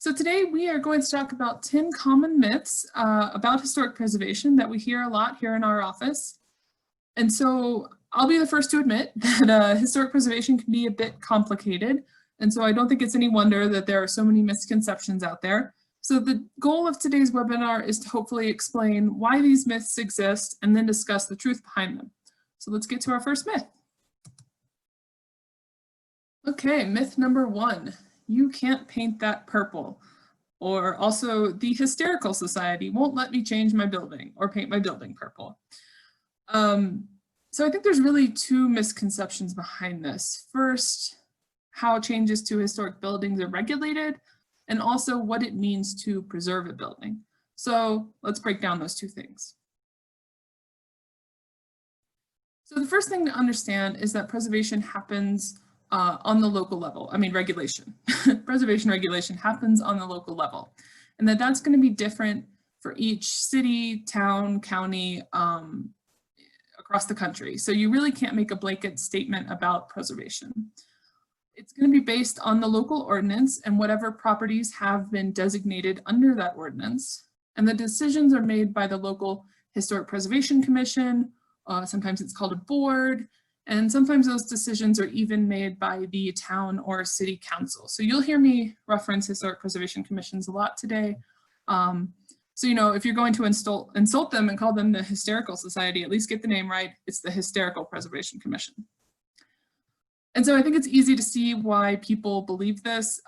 So today we are going to talk about 10 common myths about historic preservation that we hear a lot here in our office. And so I'll be the first to admit that historic preservation can be a bit complicated. And so I don't think it's any wonder that there are so many misconceptions out there. So the goal of today's webinar is to hopefully explain why these myths exist and then discuss the truth behind them. So let's get to our first myth. Okay, myth number 1. You can't paint that purple. Or also, the Hysterical Society won't let me change my building or paint my building purple. So I think there's really 2 misconceptions behind this. First, how changes to historic buildings are regulated, and also what it means to preserve a building. So let's break down those 2 things. So the first thing to understand is that preservation happens on the local level. I mean, regulation. Preservation regulation happens on the local level. And that's going to be different for each city, town, county, across the country. So you really can't make a blanket statement about preservation. It's going to be based on the local ordinance and whatever properties have been designated under that ordinance. And the decisions are made by the local Historic Preservation Commission. Sometimes it's called a board. And sometimes those decisions are even made by the town or city council. So you'll hear me reference historic preservation commissions a lot today. So, you know, if you're going to insult them and call them the Hysterical Society, at least get the name right. It's the Hysterical Preservation Commission. And so I think it's easy to see why people believe this,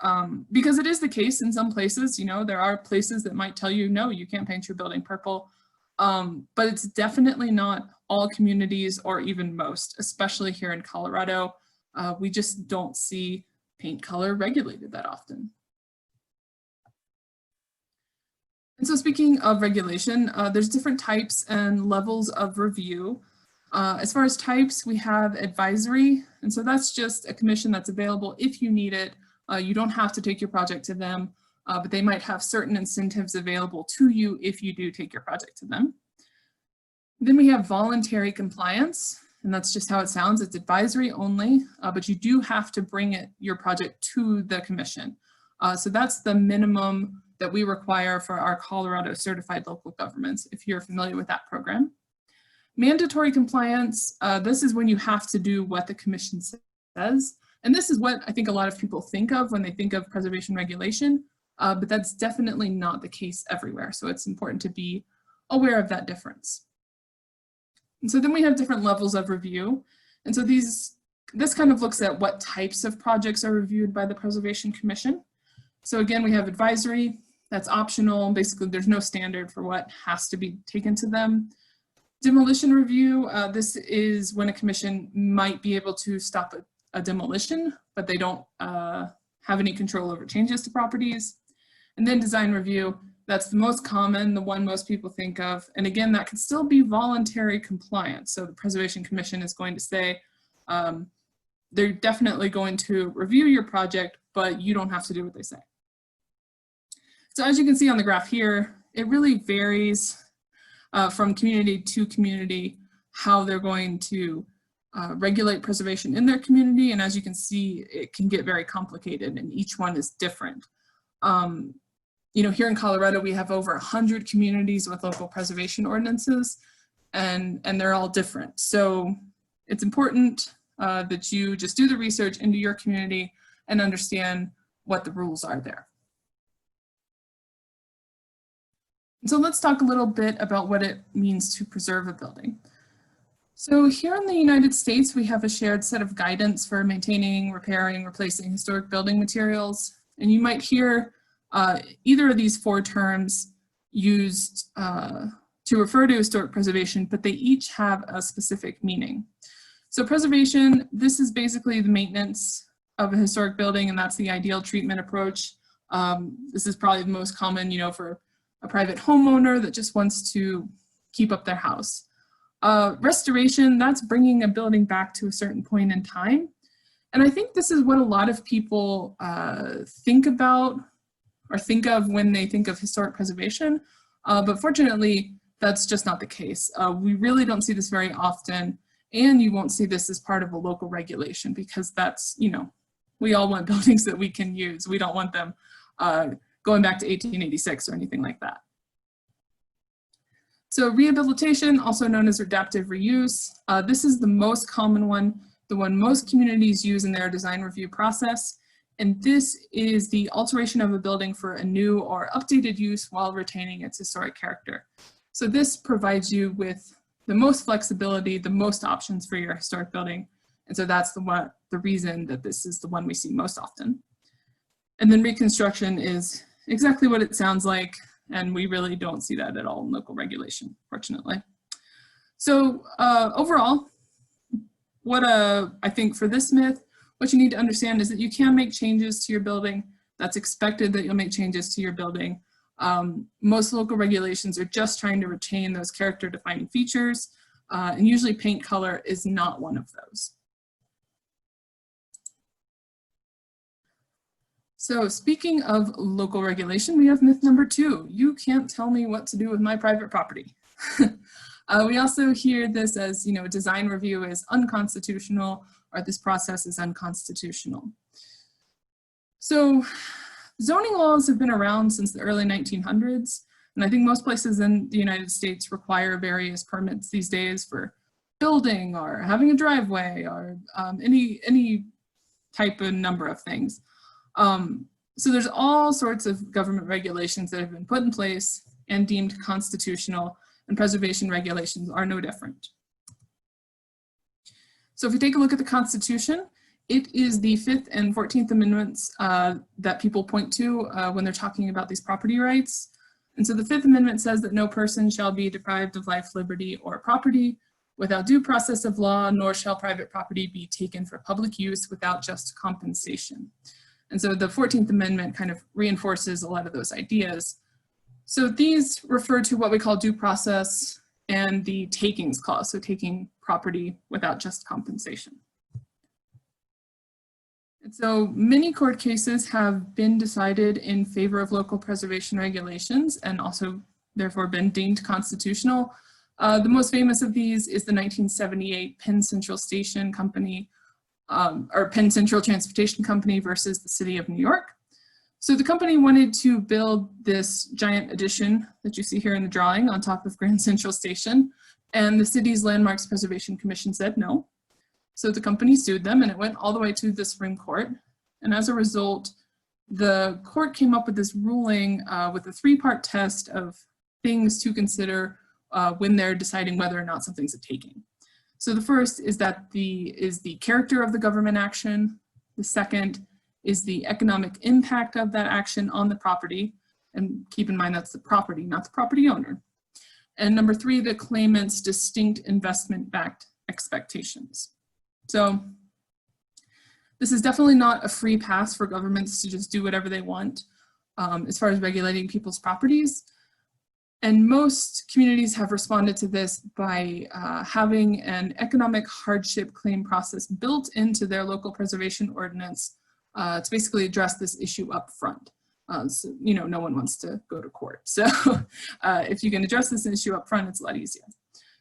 because it is the case in some places. You know, there are places that might tell you, no, you can't paint your building purple. But it's definitely not all communities or even most, especially here in Colorado. We just don't see paint color regulated that often. And so speaking of regulation, there's different types and levels of review. As far as types, we have advisory. And so that's just a commission that's available if you need it. You don't have to take your project to them. But they might have certain incentives available to you if you do take your project to them. Then we have voluntary compliance, and that's just how it sounds. It's advisory only, but you do have to bring your project to the commission. So that's the minimum that we require for our Colorado certified local governments, if you're familiar with that program. Mandatory compliance, this is when you have to do what the commission says. And this is what I think a lot of people think of when they think of preservation regulation. But that's definitely not the case everywhere. So it's important to be aware of that difference. And so then we have different levels of review. And so this kind of looks at what types of projects are reviewed by the Preservation Commission. So again, we have advisory, that's optional. Basically, there's no standard for what has to be taken to them. Demolition review, this is when a commission might be able to stop a demolition, but they don't have any control over changes to properties. And then design review, that's the most common, the one most people think of. And again, that could still be voluntary compliance. So the Preservation Commission is going to say, they're definitely going to review your project, but you don't have to do what they say. So as you can see on the graph here, it really varies from community to community, how they're going to regulate preservation in their community. And as you can see, it can get very complicated and each one is different. You know, here in Colorado, we have over 100 communities with local preservation ordinances, and they're all different. So it's important that you just do the research into your community and understand what the rules are there. So let's talk a little bit about what it means to preserve a building. So here in the United States, we have a shared set of guidance for maintaining, repairing, replacing historic building materials. And you might hear either of these 4 terms used to refer to historic preservation, but they each have a specific meaning. So preservation, this is basically the maintenance of a historic building, and that's the ideal treatment approach. This is probably the most common, you know, for a private homeowner that just wants to keep up their house. Restoration, that's bringing a building back to a certain point in time. And I think this is what a lot of people think about or think of when they think of historic preservation. But fortunately, that's just not the case. We really don't see this very often, and you won't see this as part of a local regulation because that's, you know, we all want buildings that we can use. We don't want them going back to 1886 or anything like that. So rehabilitation, also known as adaptive reuse, this is the most common one, the one most communities use in their design review process. And this is the alteration of a building for a new or updated use while retaining its historic character. So this provides you with the most flexibility, the most options for your historic building. And so that's the reason that this is the one we see most often. And then reconstruction is exactly what it sounds like, and we really don't see that at all in local regulation, fortunately. So overall, what I think for this myth, what you need to understand is that you can make changes to your building. That's expected that you'll make changes to your building. Most local regulations are just trying to retain those character defining features, and usually paint color is not one of those. So speaking of local regulation, we have myth number 2. You can't tell me what to do with my private property. We also hear this as, a design review is unconstitutional, or this process is unconstitutional. So zoning laws have been around since the early 1900s, and I think most places in the United States require various permits these days for building or having a driveway or any type and number of things. So there's all sorts of government regulations that have been put in place and deemed constitutional, and preservation regulations are no different. So if we take a look at the Constitution, it is the 5th and 14th Amendments that people point to when they're talking about these property rights. And so the 5th Amendment says that no person shall be deprived of life, liberty, or property without due process of law, nor shall private property be taken for public use without just compensation. And so the 14th Amendment kind of reinforces a lot of those ideas. So these refer to what we call due process and the takings clause, so taking property without just compensation. And so many court cases have been decided in favor of local preservation regulations and also therefore been deemed constitutional. The most famous of these is the 1978 Penn Central Station Company or Penn Central Transportation Company versus the City of New York. So the company wanted to build this giant addition that you see here in the drawing on top of Grand Central Station, and the city's Landmarks Preservation Commission said no. So the company sued them, and it went all the way to the Supreme Court. And as a result, the court came up with this ruling with a 3-part test of things to consider when they're deciding whether or not something's a taking. So the first is that the character of the government action. The second is the economic impact of that action on the property. And keep in mind that's the property, not the property owner. And number 3, the claimant's distinct investment-backed expectations. So this is definitely not a free pass for governments to just do whatever they want as far as regulating people's properties. And most communities have responded to this by having an economic hardship claim process built into their local preservation ordinance to basically address this issue up front. So, no one wants to go to court. So if you can address this issue up front, it's a lot easier.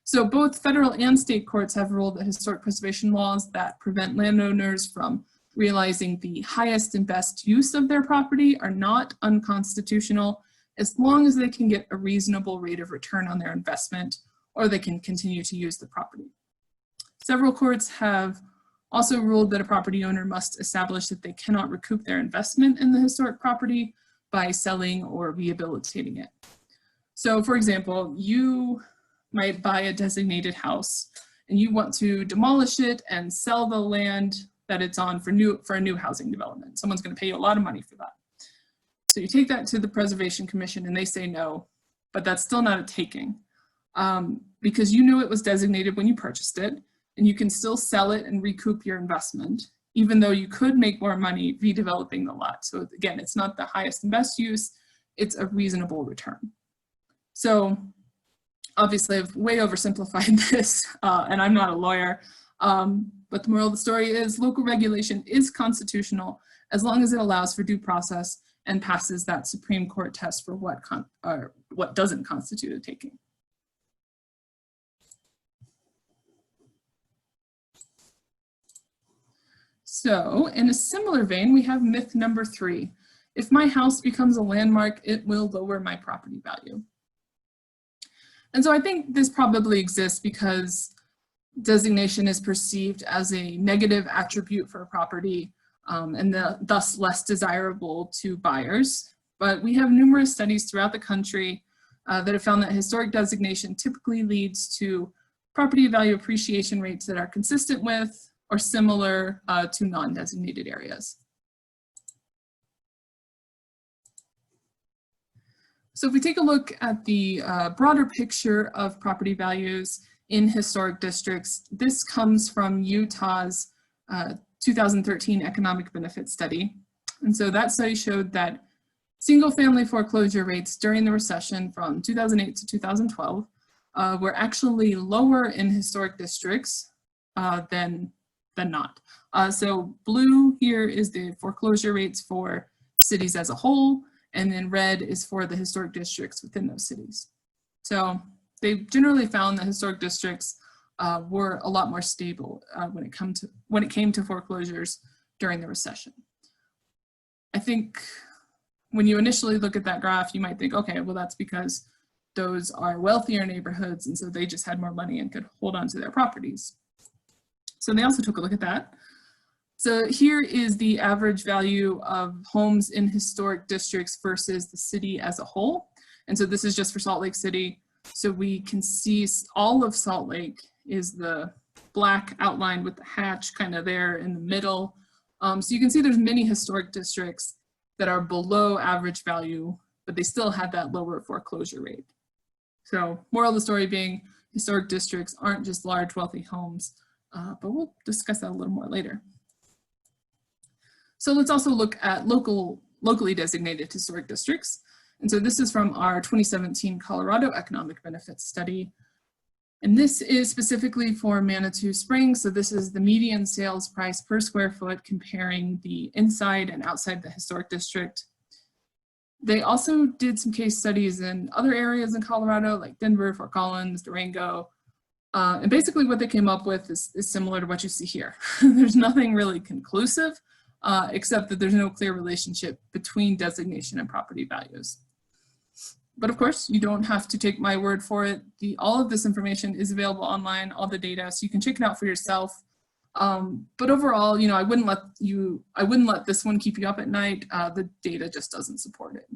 So both federal and state courts have ruled that historic preservation laws that prevent landowners from realizing the highest and best use of their property are not unconstitutional, as long as they can get a reasonable rate of return on their investment, or they can continue to use the property. Several courts have also ruled that a property owner must establish that they cannot recoup their investment in the historic property by selling or rehabilitating it. So for example, you might buy a designated house and you want to demolish it and sell the land that it's on for a new housing development. Someone's going to pay you a lot of money for that. So you take that to the Preservation Commission and they say no, but that's still not a taking because you knew it was designated when you purchased it, and you can still sell it and recoup your investment, even though you could make more money redeveloping the lot. So again, it's not the highest and best use, it's a reasonable return. So obviously I've way oversimplified this and I'm not a lawyer, but the moral of the story is local regulation is constitutional as long as it allows for due process and passes that Supreme Court test for what doesn't constitute a taking. So in a similar vein, we have myth number 3. if my house becomes a landmark, it will lower my property value. And so I think this probably exists because designation is perceived as a negative attribute for a property and thus less desirable to buyers. But we have numerous studies throughout the country that have found that historic designation typically leads to property value appreciation rates that are consistent with or similar to non-designated areas. So if we take a look at the broader picture of property values in historic districts, this comes from Utah's 2013 economic benefit study. And so that study showed that single-family foreclosure rates during the recession from 2008 to 2012 were actually lower in historic districts than not. So blue here is the foreclosure rates for cities as a whole, and then red is for the historic districts within those cities. So they generally found that historic districts were a lot more stable when it came to foreclosures during the recession. I think when you initially look at that graph, you might think, okay, well, that's because those are wealthier neighborhoods, and so they just had more money and could hold on to their properties. So they also took a look at that. So here is the average value of homes in historic districts versus the city as a whole. And so this is just for Salt Lake City. So we can see all of Salt Lake is the black outline with the hatch kind of there in the middle. So you can see there's many historic districts that are below average value, but they still had that lower foreclosure rate. So moral of the story being historic districts aren't just large wealthy homes, but we'll discuss that a little more later. So let's also look at locally designated historic districts. And so this is from our 2017 Colorado Economic Benefits Study. And this is specifically for Manitou Springs. So this is the median sales price per square foot comparing the inside and outside the historic district. They also did some case studies in other areas in Colorado, like Denver, Fort Collins, Durango. And basically what they came up with is similar to what you see here. There's nothing really conclusive, except that there's no clear relationship between designation and property values. But of course, you don't have to take my word for it. All of this information is available online, all the data, so you can check it out for yourself. But overall, I wouldn't let this one keep you up at night. The data just doesn't support it.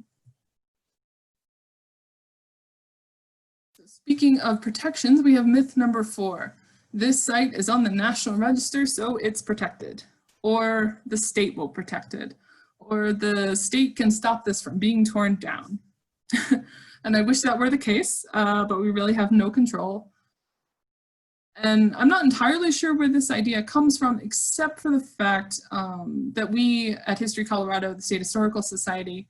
So speaking of protections, we have myth number 4. This site is on the National Register, so it's protected. Or the state will protect it. Or the state can stop this from being torn down. And I wish that were the case, but we really have no control. And I'm not entirely sure where this idea comes from, except for the fact that we at History Colorado, the State Historical Society,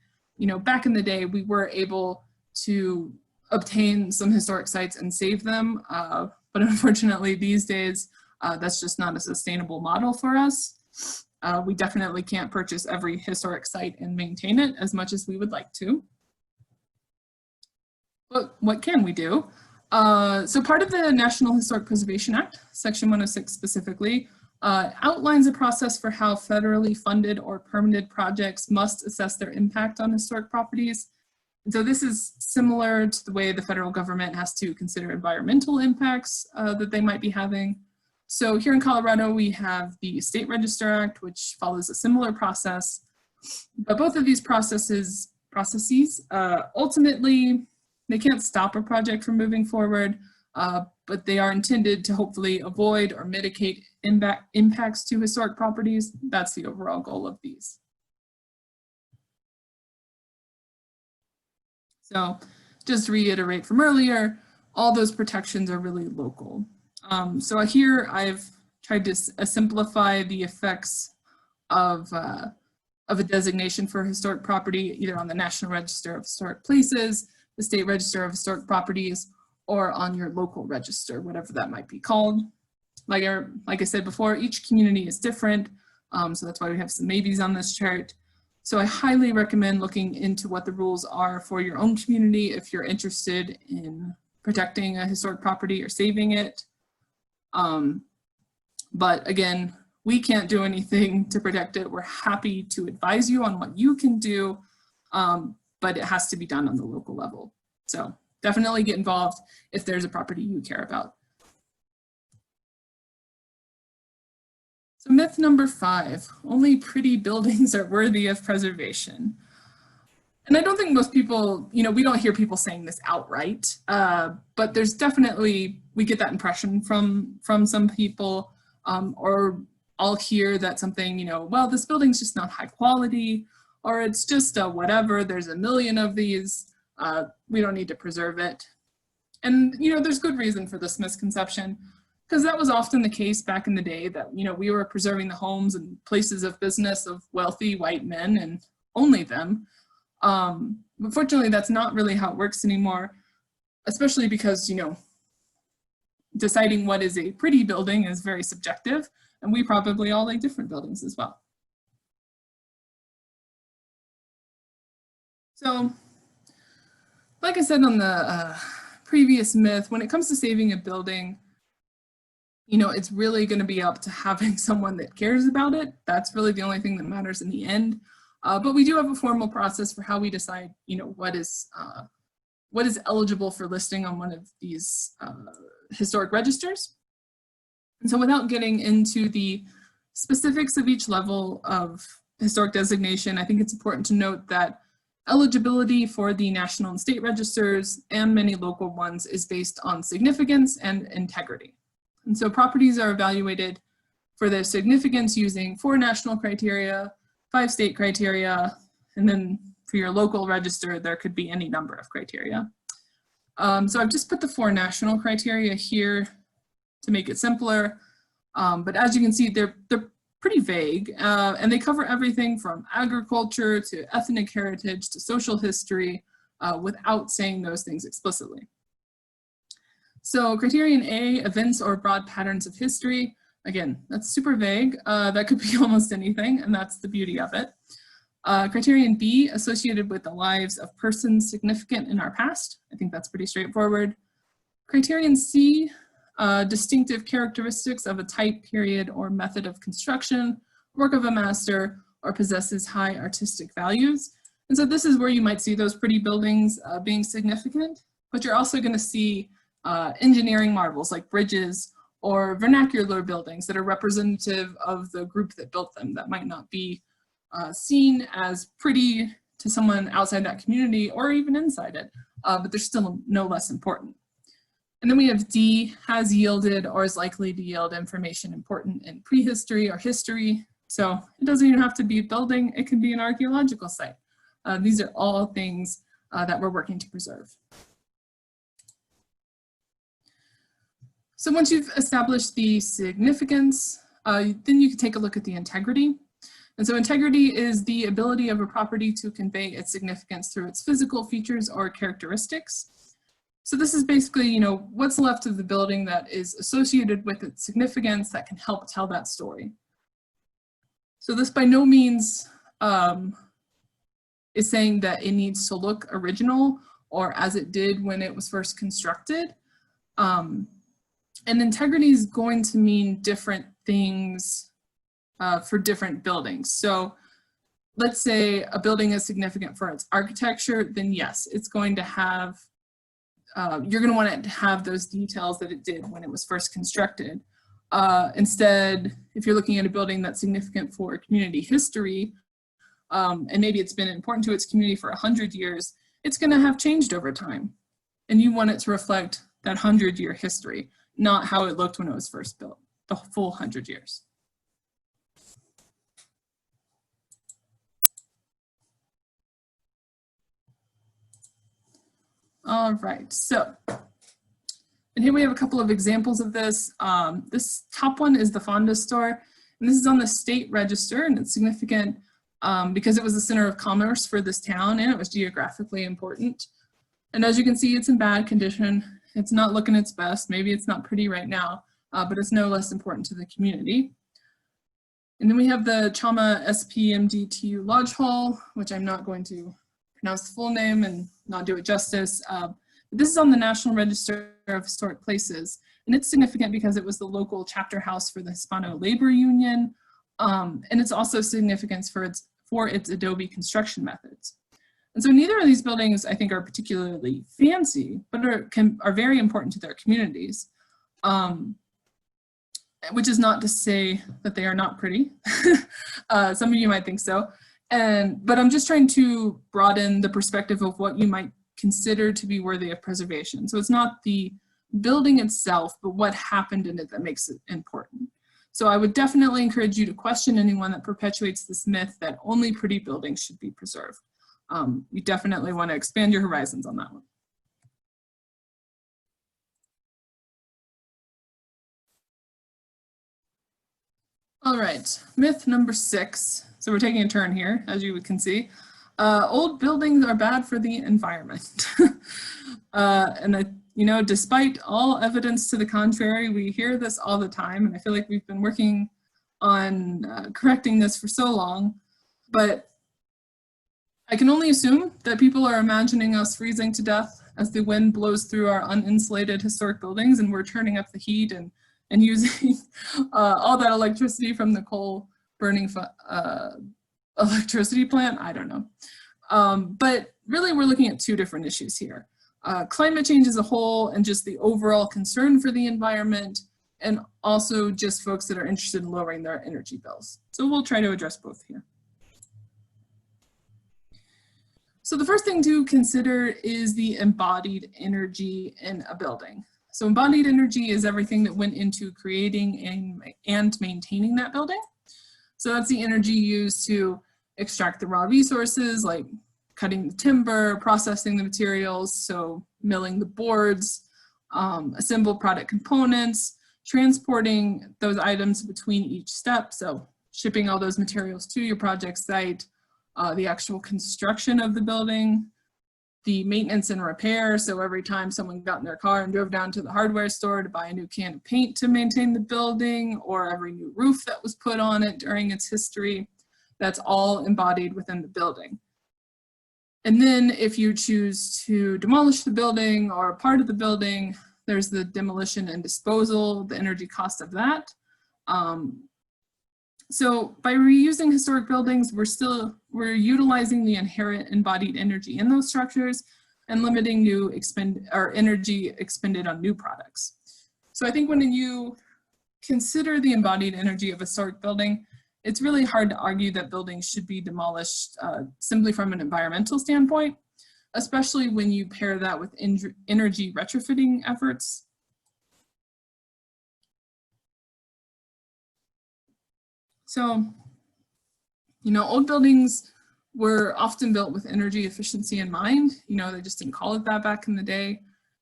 back in the day, we were able to obtain some historic sites and save them. But unfortunately, these days, that's just not a sustainable model for us. We definitely can't purchase every historic site and maintain it as much as we would like to. But what can we do? So part of the National Historic Preservation Act, Section 106 specifically, outlines a process for how federally funded or permitted projects must assess their impact on historic properties. And so this is similar to the way the federal government has to consider environmental impacts that they might be having. So here in Colorado, we have the State Register Act, which follows a similar process. But both of these processes ultimately, they can't stop a project from moving forward, but they are intended to hopefully avoid or mitigate impacts to historic properties. That's the overall goal of these. So just to reiterate from earlier, all those protections are really local. So here I've tried to simplify the effects of a designation for historic property, either on the National Register of Historic Places, the State Register of Historic Properties, or on your local register, whatever that might be called. Like I said before, each community is different, so that's why we have some maybes on this chart. So I highly recommend looking into what the rules are for your own community if you're interested in protecting a historic property or saving it. But again, We can't do anything to protect it. We're happy to advise you on what you can do, but it has to be done on the local level. So definitely get involved if there's a property you care about. So myth number 5, only pretty buildings are worthy of preservation. And I don't think most people, we don't hear people saying this outright, but there's definitely, we get that impression from some people, or I'll hear that something, well, this building's just not high quality, or it's just whatever, there's a million of these, we don't need to preserve it. And, there's good reason for this misconception, because that was often the case back in the day that, we were preserving the homes and places of business of wealthy white men and only them. But fortunately, that's not really how it works anymore, especially because, deciding what is a pretty building is very subjective, and we probably all like different buildings as well. So, like I said on the previous myth, when it comes to saving a building, it's really going to be up to having someone that cares about it. That's really the only thing that matters in the end. But we do have a formal process for how we decide, what is eligible for listing on one of these historic registers. And so without getting into the specifics of each level of historic designation, I think it's important to note that eligibility for the national and state registers and many local ones is based on significance and integrity. And so properties are evaluated for their significance using 4 national criteria, 5 state criteria, and then for your local register, there could be any number of criteria. So I've just put the 4 national criteria here to make it simpler. But as you can see, they're pretty vague, and they cover everything from agriculture to ethnic heritage to social history without saying those things explicitly. So criterion A, events or broad patterns of history. Again, that's super vague. That could be almost anything, and that's the beauty of it. Criterion B, associated with the lives of persons significant in our past. I think that's pretty straightforward. Criterion C, distinctive characteristics of a type, period, or method of construction, work of a master, or possesses high artistic values. And so this is where you might see those pretty buildings being significant, but you're also going to see engineering marvels like bridges or vernacular buildings that are representative of the group that built them that might not be seen as pretty to someone outside that community or even inside it, but they're still no less important. And then we have D, has yielded or is likely to yield information important in prehistory or history. So it doesn't even have to be a building, it can be an archaeological site. These are all things that we're working to preserve. So once you've established the significance, then you can take a look at the integrity. And so integrity is the ability of a property to convey its significance through its physical features or characteristics. So this is basically, what's left of the building that is associated with its significance that can help tell that story. So this by no means is saying that it needs to look original or as it did when it was first constructed. And integrity is going to mean different things for different buildings. So let's say a building is significant for its architecture, then yes, it's going to have, you're going to want it to have those details that it did when it was first constructed. Instead, if you're looking at a building that's significant for community history, and maybe it's been important to its community for 100 years, it's going to have changed over time. And you want it to reflect that 100-year history, not how it looked when it was first built, the full 100 years. All right, so, and here we have a couple of examples of this. This top one is the Fonda store, and this is on the state register, and it's significant because it was the center of commerce for this town, and it was geographically important. And as you can see, it's in bad condition. It's not looking its best. Maybe it's not pretty right now, but it's no less important to the community. And then we have the Chama SPMDTU Lodge Hall, which I'm not going to pronounce the full name and not do it justice. This is on the National Register of Historic Places. And it's significant because it was the local chapter house for the Hispano Labor Union. And it's also significant for its Adobe construction methods. And so neither of these buildings, I think, are particularly fancy, but are very important to their communities. Which is not to say that they are not pretty. Some of you might think so. But I'm just trying to broaden the perspective of what you might consider to be worthy of preservation. So it's not the building itself, but what happened in it that makes it important. So I would definitely encourage you to question anyone that perpetuates this myth that only pretty buildings should be preserved. You definitely want to expand your horizons on that one. All right, myth number 6. So we're taking a turn here, as you can see. Old buildings are bad for the environment. Despite all evidence to the contrary, we hear this all the time, and I feel like we've been working on correcting this for so long, but I can only assume that people are imagining us freezing to death as the wind blows through our uninsulated historic buildings and we're turning up the heat and using all that electricity from the coal burning electricity plant. I don't know. But really we're looking at 2 different issues here. Climate change as a whole and just the overall concern for the environment, and also just folks that are interested in lowering their energy bills. So we'll try to address both here. So the first thing to consider is the embodied energy in a building. So embodied energy is everything that went into creating and maintaining that building. So that's the energy used to extract the raw resources like cutting the timber, processing the materials, so milling the boards, assemble product components, transporting those items between each step, so shipping all those materials to your project site, the actual construction of the building, the maintenance and repair, so every time someone got in their car and drove down to the hardware store to buy a new can of paint to maintain the building, or every new roof that was put on it during its history, that's all embodied within the building. And then if you choose to demolish the building or a part of the building, there's the demolition and disposal, the energy cost of that. So by reusing historic buildings, we're utilizing the inherent embodied energy in those structures and limiting energy expended on new products. So I think when you consider the embodied energy of a historic building, it's really hard to argue that buildings should be demolished simply from an environmental standpoint, especially when you pair that with energy retrofitting efforts. So, old buildings were often built with energy efficiency in mind. They just didn't call it that back in the day.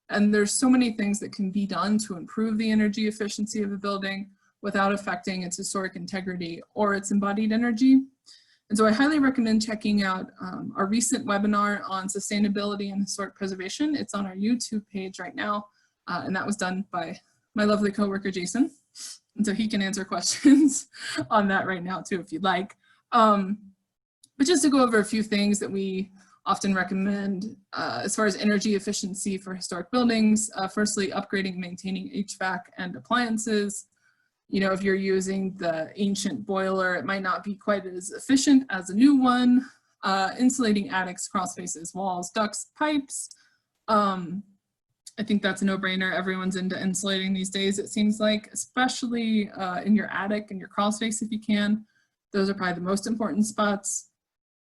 And there's so many things that can be done to improve the energy efficiency of a building without affecting its historic integrity or its embodied energy. And so I highly recommend checking out our recent webinar on sustainability and historic preservation. It's on our YouTube page right now, and that was done by my lovely coworker, Jason. And so he can answer questions on that right now too, if you'd like. But just to go over a few things that we often recommend as far as energy efficiency for historic buildings. Firstly, upgrading and maintaining HVAC and appliances. If you're using the ancient boiler, it might not be quite as efficient as a new one. Insulating attics, crawl spaces, walls, ducts, pipes. I think that's a no-brainer. Everyone's into insulating these days, it seems like, especially in your attic and your crawl space if you can. Those are probably the most important spots.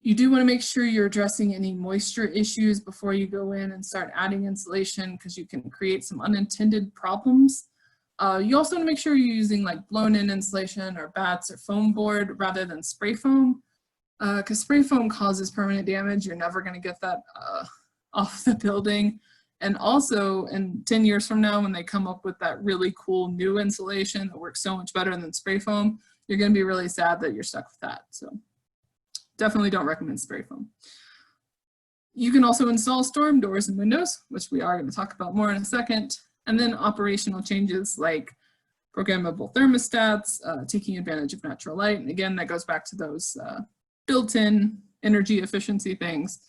You do want to make sure you're addressing any moisture issues before you go in and start adding insulation, because you can create some unintended problems. You also want to make sure you're using like blown-in insulation or bats or foam board rather than spray foam, because spray foam causes permanent damage. You're never going to get that off the building. And also, in 10 years from now, when they come up with that really cool new insulation that works so much better than spray foam, you're going to be really sad that you're stuck with that. So definitely don't recommend spray foam. You can also install storm doors and windows, which we are going to talk about more in a second. And then operational changes like programmable thermostats, taking advantage of natural light. And again, that goes back to those built-in energy efficiency things.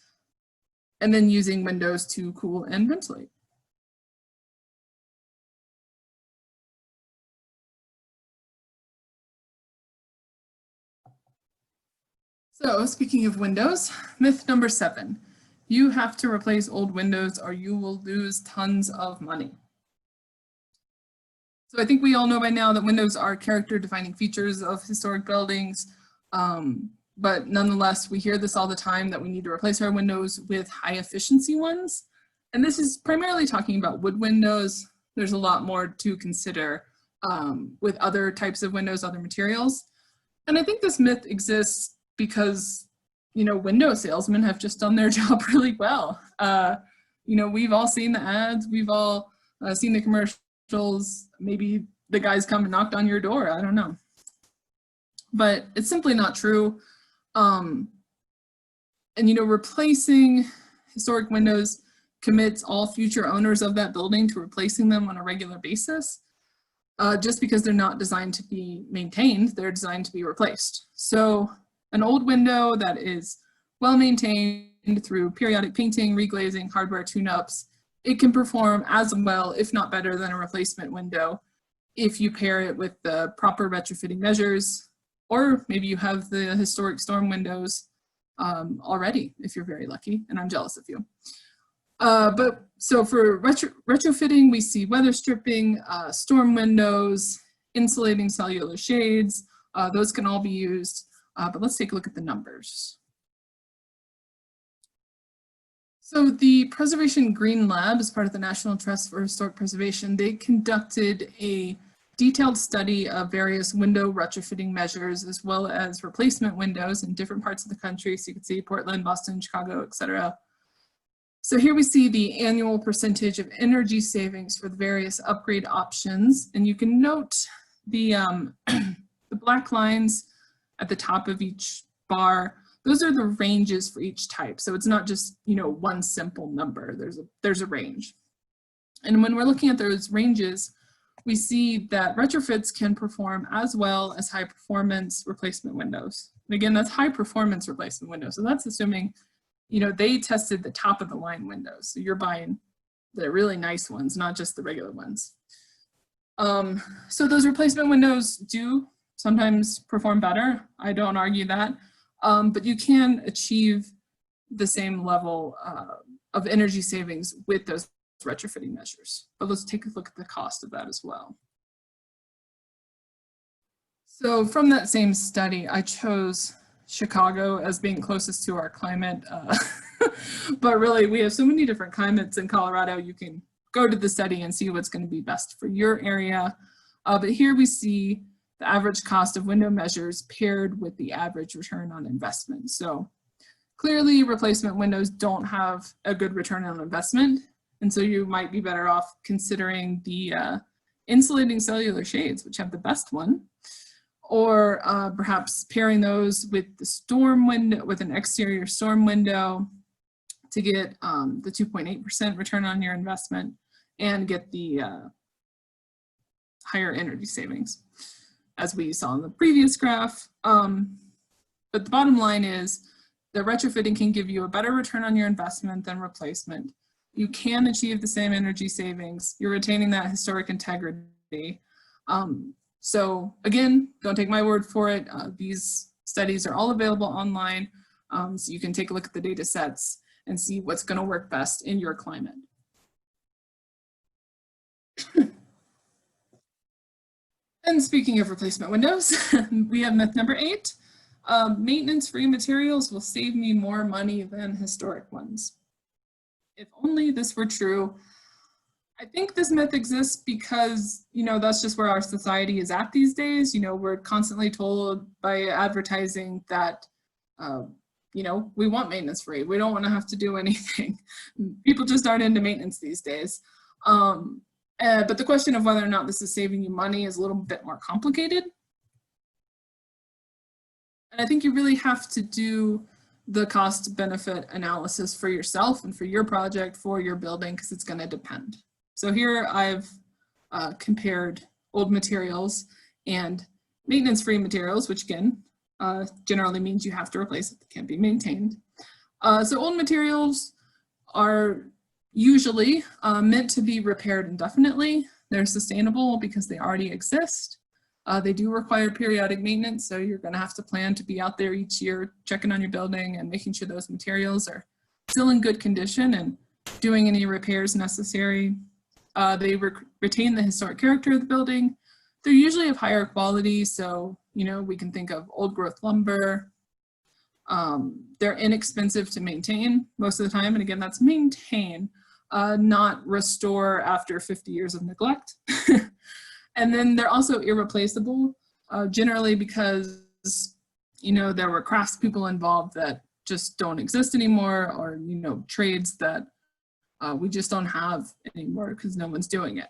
And then using windows to cool and ventilate. So speaking of windows, myth number 7, you have to replace old windows or you will lose tons of money. So I think we all know by now that windows are character defining features of historic buildings, but nonetheless, we hear this all the time that we need to replace our windows with high efficiency ones. And this is primarily talking about wood windows. There's a lot more to consider with other types of windows, other materials. And I think this myth exists because, window salesmen have just done their job really well. We've all seen the ads, we've all seen the commercials, maybe the guys come and knocked on your door, I don't know. But it's simply not true. Replacing historic windows commits all future owners of that building to replacing them on a regular basis. Just because they're not designed to be maintained, they're designed to be replaced. So an old window that is well maintained through periodic painting, reglazing, hardware tune-ups, it can perform as well, if not better, than a replacement window if you pair it with the proper retrofitting measures, or maybe you have the historic storm windows already, if you're very lucky, and I'm jealous of you. So for retrofitting, we see weather stripping, storm windows, insulating cellular shades. Those can all be used, but let's take a look at the numbers. So the Preservation Green Lab, as part of the National Trust for Historic Preservation, they conducted a detailed study of various window retrofitting measures, as well as replacement windows in different parts of the country. So you can see Portland, Boston, Chicago, etc. So here we see the annual percentage of energy savings for the various upgrade options. And you can note the, the black lines at the top of each bar. Those are the ranges for each type. So it's not just, one simple number. There's a range. And when we're looking at those ranges, we see that retrofits can perform as well as high performance replacement windows. And again, that's high performance replacement windows. So that's assuming, they tested the top of the line windows. So you're buying the really nice ones, not just the regular ones. So those replacement windows do sometimes perform better. I don't argue that. But you can achieve the same level of energy savings with those retrofitting measures. But let's take a look at the cost of that as well. So from that same study, I chose Chicago as being closest to our climate. But really, we have so many different climates in Colorado. You can go to the study and see what's going to be best for your area. But here we see the average cost of window measures paired with the average return on investment. So clearly replacement windows don't have a good return on investment. And so you might be better off considering the insulating cellular shades, which have the best one, or perhaps pairing those with the storm window, with an exterior storm window to get the 2.8% return on your investment and get the higher energy savings, as we saw in the previous graph. But the bottom line is that retrofitting can give you a better return on your investment than replacement. You can achieve the same energy savings. You're retaining that historic integrity. So again, don't take my word for it. These studies are all available online, so you can take a look at the data sets and see what's going to work best in your climate. And speaking of replacement windows, we have myth number 8. Maintenance-free materials will save me more money than historic ones. If only this were true. I think this myth exists because, that's just where our society is at these days. We're constantly told by advertising that, we want maintenance-free. We don't want to have to do anything. People just aren't into maintenance these days. But the question of whether or not this is saving you money is a little bit more complicated. And I think you really have to do the cost-benefit analysis for yourself and for your project, for your building, because it's going to depend. So here I've compared old materials and maintenance-free materials, which again, generally means you have to replace it, they can't be maintained. So old materials are usually meant to be repaired indefinitely. They're sustainable because they already exist. They do require periodic maintenance, so you're going to have to plan to be out there each year checking on your building and making sure those materials are still in good condition and doing any repairs necessary. They retain the historic character of the building. They're usually of higher quality, so we can think of old growth lumber. They're inexpensive to maintain most of the time, and again, that's maintain, not restore after 50 years of neglect. And then they're also irreplaceable, generally because, there were craftspeople involved that just don't exist anymore, or, trades that we just don't have anymore because no one's doing it.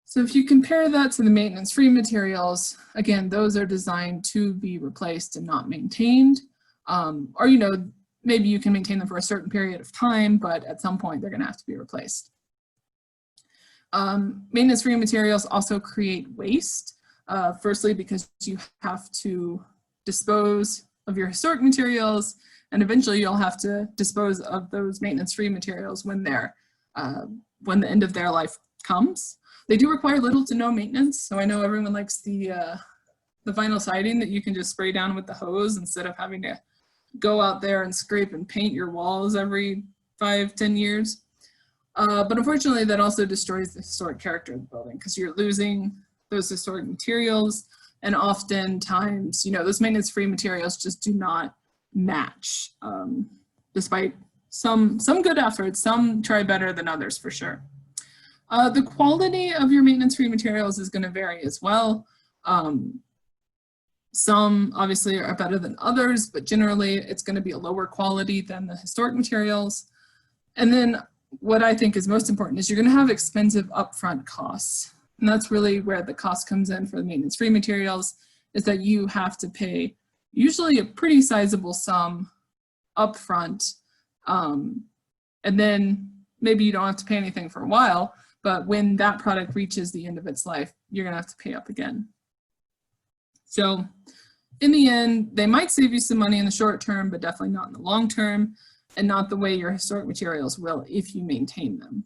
So if you compare that to the maintenance-free materials, again, those are designed to be replaced and not maintained. Or, maybe you can maintain them for a certain period of time, but at some point they're going to have to be replaced. Maintenance-free materials also create waste. Firstly, because you have to dispose of your historic materials, and eventually you'll have to dispose of those maintenance-free materials when the end of their life comes. They do require little to no maintenance, so I know everyone likes the vinyl siding that you can just spray down with the hose instead of having to go out there and scrape and paint your walls every 5-10 years. But unfortunately, that also destroys the historic character of the building because you're losing those historic materials, and oftentimes, those maintenance-free materials just do not match, despite some good efforts. Some try better than others for sure. The quality of your maintenance-free materials is going to vary as well. Some obviously are better than others, but generally it's going to be a lower quality than the historic materials. And then what I think is most important is you're going to have expensive upfront costs. And that's really where the cost comes in for the maintenance-free materials, is that you have to pay usually a pretty sizable sum upfront. And then maybe you don't have to pay anything for a while, but when that product reaches the end of its life, you're going to have to pay up again. So in the end, they might save you some money in the short term, but definitely not in the long term, and not the way your historic materials will if you maintain them.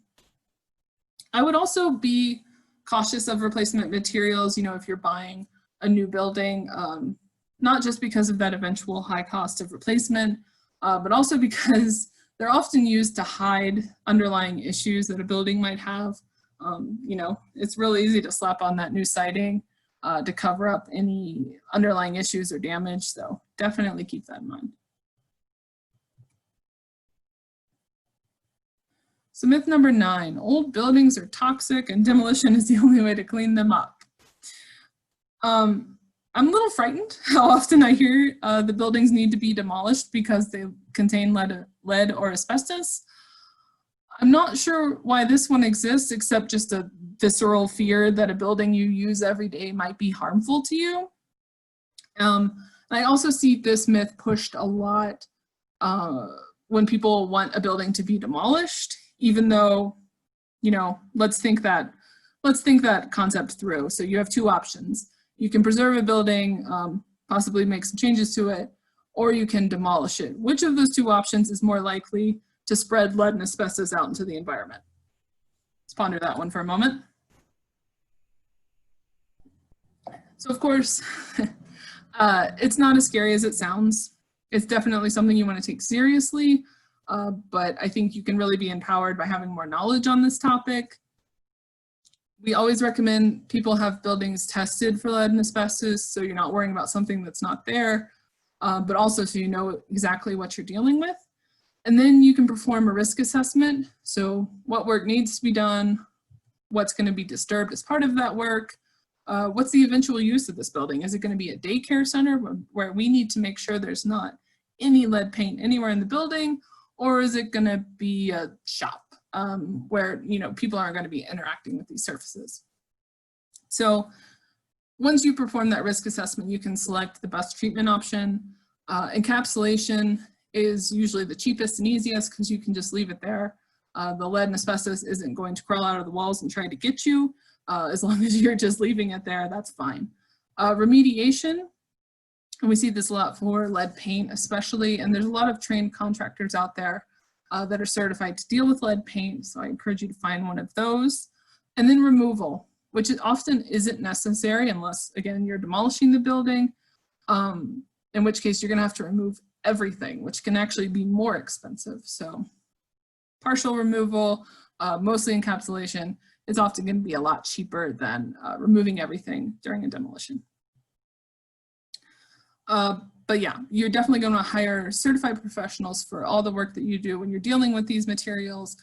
I would also be cautious of replacement materials, if you're buying a new building, not just because of that eventual high cost of replacement, but also because they're often used to hide underlying issues that a building might have. It's really easy to slap on that new siding to cover up any underlying issues or damage, so definitely keep that in mind. So myth number 9, old buildings are toxic and demolition is the only way to clean them up. I'm a little frightened how often I hear the buildings need to be demolished because they contain lead or asbestos. I'm not sure why this one exists, except just a visceral fear that a building you use every day might be harmful to you. I also see this myth pushed a lot when people want a building to be demolished, even though, let's think that concept through. So you have two options. You can preserve a building, possibly make some changes to it, or you can demolish it. Which of those two options is more likely to spread lead and asbestos out into the environment? Let's ponder that one for a moment. So of course, it's not as scary as it sounds. It's definitely something you want to take seriously, but I think you can really be empowered by having more knowledge on this topic. We always recommend people have buildings tested for lead and asbestos, so you're not worrying about something that's not there, but also so you know exactly what you're dealing with. And then you can perform a risk assessment. So what work needs to be done, what's going to be disturbed as part of that work, what's the eventual use of this building? Is it going to be a daycare center where we need to make sure there's not any lead paint anywhere in the building, or is it going to be a shop where people aren't going to be interacting with these surfaces? So once you perform that risk assessment, you can select the best treatment option. Encapsulation is usually the cheapest and easiest because you can just leave it there. The lead and asbestos isn't going to crawl out of the walls and try to get you. As long as you're just leaving it there, that's fine. Remediation, and we see this a lot for lead paint especially, and there's a lot of trained contractors out there that are certified to deal with lead paint, so I encourage you to find one of those. And then removal, which often isn't necessary unless, again, you're demolishing the building, in which case you're going to have to remove everything, which can actually be more expensive. So partial removal, mostly encapsulation, is often going to be a lot cheaper than removing everything during a demolition. But yeah, you're definitely going to hire certified professionals for all the work that you do when you're dealing with these materials,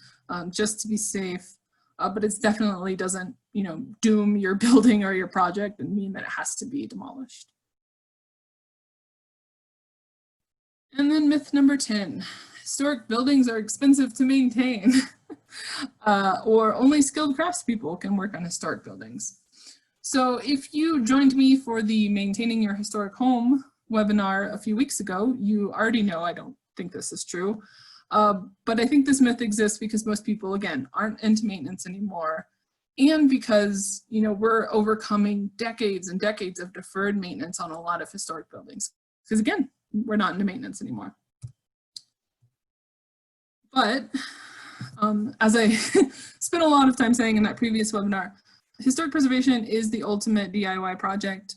just to be safe. But it definitely doesn't, doom your building or your project and mean that it has to be demolished. And then myth number 10, historic buildings are expensive to maintain, or only skilled craftspeople can work on historic buildings. So if you joined me for the Maintaining Your Historic Home webinar a few weeks ago, you already know I don't think this is true. But I think this myth exists because most people, again, aren't into maintenance anymore. And because, we're overcoming decades and decades of deferred maintenance on a lot of historic buildings. Because again, we're not into maintenance anymore. But as I spent a lot of time saying in that previous webinar, historic preservation is the ultimate DIY project.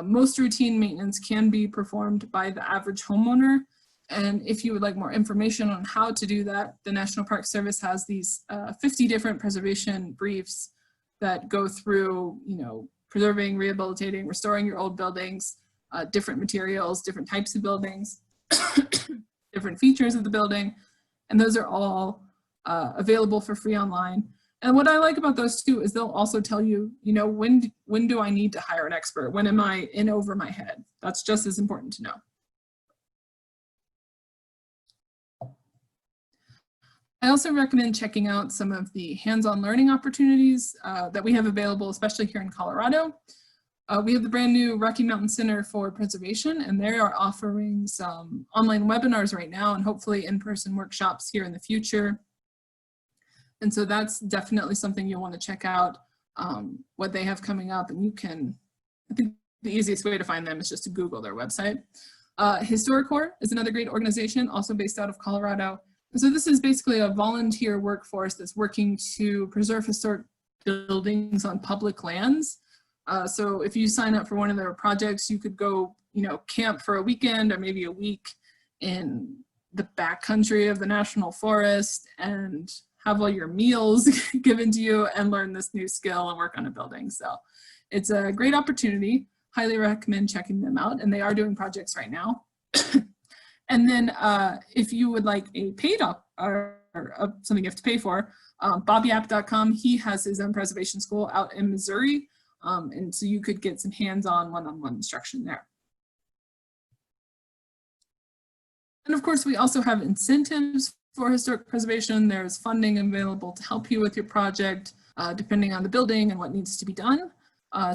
Most routine maintenance can be performed by the average homeowner. And if you would like more information on how to do that, the National Park Service has these 50 different preservation briefs that go through, preserving, rehabilitating, restoring your old buildings, different materials, different types of buildings, different features of the building. And those are all available for free online. And what I like about those too is they'll also tell you, when do I need to hire an expert? When am I in over my head? That's just as important to know. I also recommend checking out some of the hands-on learning opportunities that we have available, especially here in Colorado. We have the brand new Rocky Mountain Center for Preservation, and they are offering some online webinars right now and hopefully in-person workshops here in the future. And so that's definitely something you'll want to check out, what they have coming up. And you can, I think the easiest way to find them is just to Google their website. HistoriCorps is another great organization, also based out of Colorado. So this is basically a volunteer workforce that's working to preserve historic buildings on public lands. So if you sign up for one of their projects, you could go, camp for a weekend or maybe a week in the backcountry of the National Forest and have all your meals given to you and learn this new skill and work on a building. So it's a great opportunity. Highly recommend checking them out. And they are doing projects right now. And then if you would like a paid or something you have to pay for, BobYap.com, he has his own preservation school out in Missouri. And so you could get some hands-on one-on-one instruction there. And of course, we also have incentives for historic preservation. There's funding available to help you with your project, depending on the building and what needs to be done.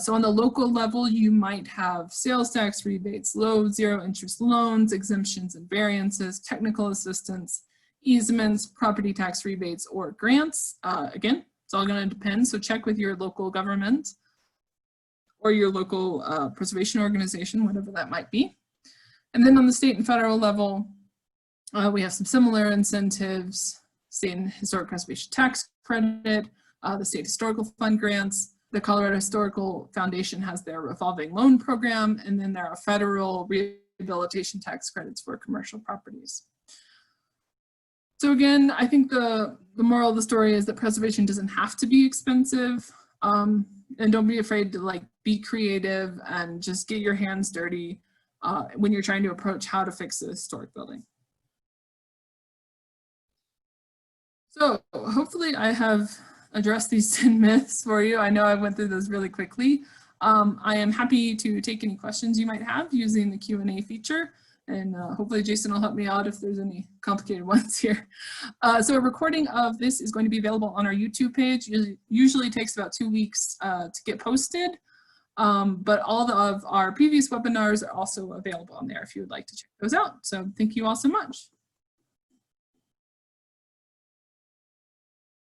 So on the local level, you might have sales tax rebates, low zero interest loans, exemptions and variances, technical assistance, easements, property tax rebates, or grants. Again, it's all going to depend. So check with your local government or your local preservation organization, whatever that might be. And then on the state and federal level, we have some similar incentives, state and historic preservation tax credit, the state historical fund grants. The Colorado Historical Foundation has their revolving loan program, and then there are federal rehabilitation tax credits for commercial properties. So again, I think the moral of the story is that preservation doesn't have to be expensive, and don't be afraid to be creative and just get your hands dirty when you're trying to approach how to fix a historic building. So hopefully I have address these 10 myths for you. I know I went through those really quickly. I am happy to take any questions you might have using the Q&A feature, and hopefully Jason will help me out if there's any complicated ones here. So a recording of this is going to be available on our YouTube page. It usually takes about 2 weeks to get posted, but all of our previous webinars are also available on there if you would like to check those out. So thank you all so much.